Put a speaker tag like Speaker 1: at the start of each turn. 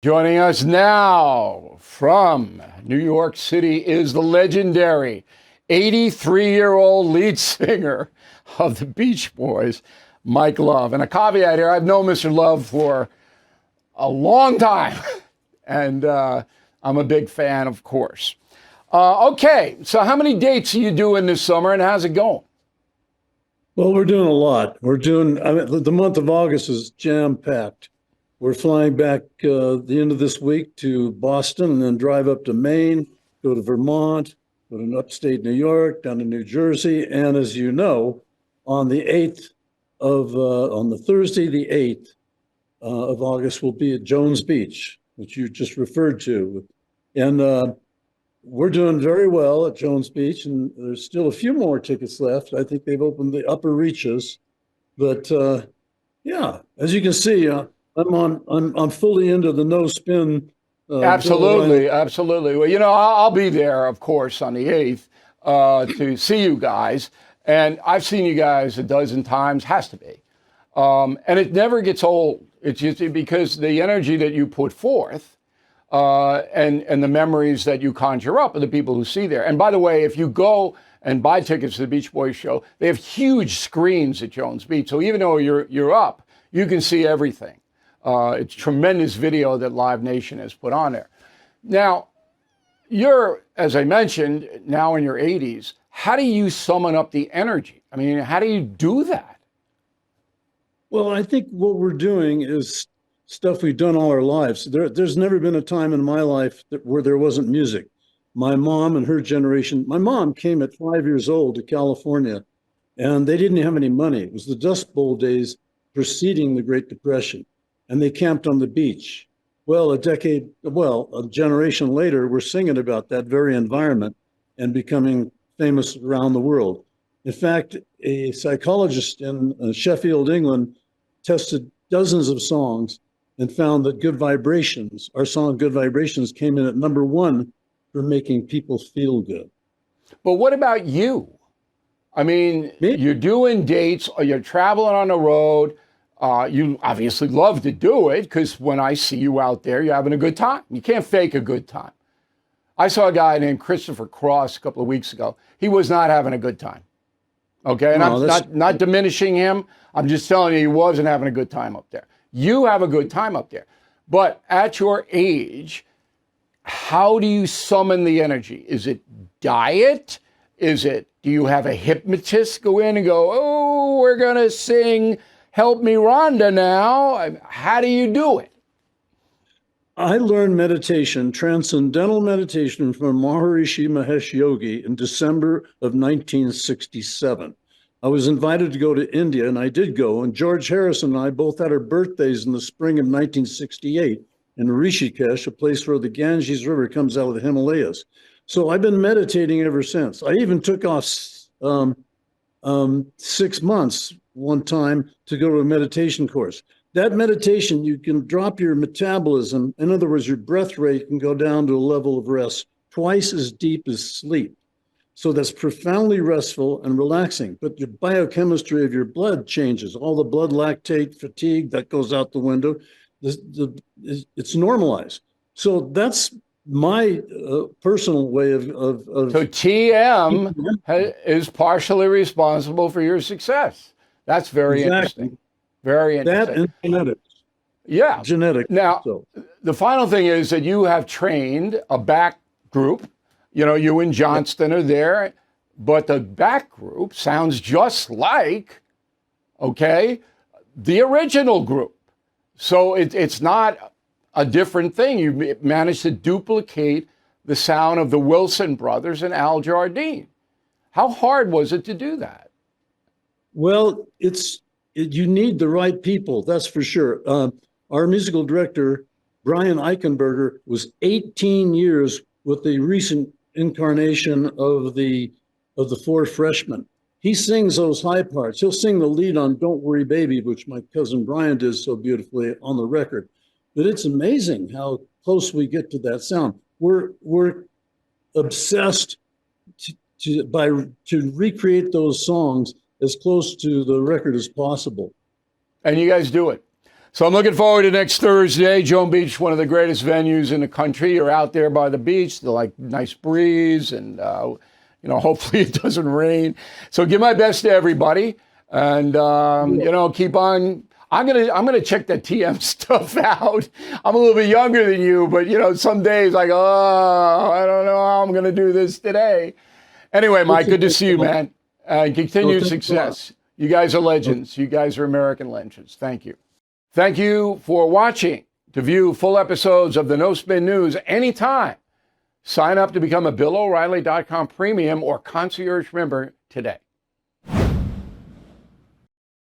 Speaker 1: Joining us now from New York City is the legendary 83-year-old lead singer of the Beach Boys, Mike Love. And a caveat here, I've known Mr. Love for a long time, and I'm a big fan, of course. Okay, so how many dates are you doing this summer, and how's it going?
Speaker 2: Well, we're doing a lot. The month of August is jam-packed. We're flying back the end of this week to Boston and then drive up to Maine, go to Vermont, go to upstate New York, down to New Jersey. And as you know, on the Thursday, the 8th of August, we'll be at Jones Beach, which you just referred to. And we're doing very well at Jones Beach, and there's still a few more tickets left. I think they've opened the upper reaches. But yeah, as you can see, I'm fully into the no spin.
Speaker 1: Absolutely, absolutely. Well, I'll be there, of course, on the 8th to see you guys. And I've seen you guys a dozen times, has to be. And it never gets old. It's just because the energy that you put forth and the memories that you conjure up of the people who see there. And by the way, if you go and buy tickets to the Beach Boys show, they have huge screens at Jones Beach. So even though you're up, you can see everything. It's tremendous video that Live Nation has put on there. Now, you're, as I mentioned, now in your 80s. How do you summon up the energy? I mean, how do you do that?
Speaker 2: Well, I think what we're doing is stuff we've done all our lives. There's never been a time in my life where there wasn't music. My mom and her generation, my mom came at 5 years old to California, and they didn't have any money. It was the Dust Bowl days preceding the Great Depression. And they camped on the beach. Well, a generation later, we're singing about that very environment and becoming famous around the world. In fact, a psychologist in Sheffield, England, tested dozens of songs and found that our song Good Vibrations came in at #1 for making people feel good.
Speaker 1: But what about you? I mean, you're doing dates, or you're traveling on the road. You obviously love to do it because when I see you out there, you're having a good time. You can't fake a good time. I saw a guy named Christopher Cross a couple of weeks ago. He was not having a good time. Okay, and I'm not diminishing him. I'm just telling you, he wasn't having a good time up there. You have a good time up there. But at your age, how do you summon the energy? Is it diet? Do you have a hypnotist go in and go, oh, we're going to sing Help Me Rhonda now? How do you do it?
Speaker 2: I learned meditation, transcendental meditation, from Maharishi Mahesh Yogi in December of 1967. I was invited to go to India, and I did go. And George Harrison and I both had our birthdays in the spring of 1968 in Rishikesh, a place where the Ganges River comes out of the Himalayas. So I've been meditating ever since. I even took off 6 months one time to go to a meditation course. That meditation, you can drop your metabolism. In other words, your breath rate can go down to a level of rest twice as deep as sleep. So that's profoundly restful and relaxing. But the biochemistry of your blood changes. All the blood lactate, fatigue, that goes out the window. It's normalized. So that's my personal way of
Speaker 1: So TM is partially responsible for your success. That's very interesting. Very interesting.
Speaker 2: That and genetics.
Speaker 1: Yeah.
Speaker 2: Genetics.
Speaker 1: Now, the final thing is that you have trained a back group. You and Johnston are there, but the back group sounds just like, the original group. So it's not a different thing. You managed to duplicate the sound of the Wilson brothers and Al Jardine. How hard was it to do that?
Speaker 2: Well, you need the right people, that's for sure. Our musical director, Brian Eichenberger, was 18 years with the recent incarnation of the Four Freshmen. He sings those high parts. He'll sing the lead on Don't Worry Baby, which my cousin Brian did so beautifully on the record. But it's amazing how close we get to that sound. We're obsessed to recreate those songs as close to the record as possible.
Speaker 1: And you guys do it. So I'm looking forward to next Thursday. Joan Beach, one of the greatest venues in the country. You're out there by the beach. They're like nice breeze, and hopefully it doesn't rain. So give my best to everybody, and keep on. I'm gonna check that TM stuff out. I'm a little bit younger than you, but some days I go, oh, I don't know how I'm gonna do this today. Anyway, Mike, good to see you, man. Continued success. You guys are legends. You guys are American legends. Thank you. Thank you for watching. To view full episodes of the No Spin News anytime, sign up to become a BillO'Reilly.com premium or concierge member today.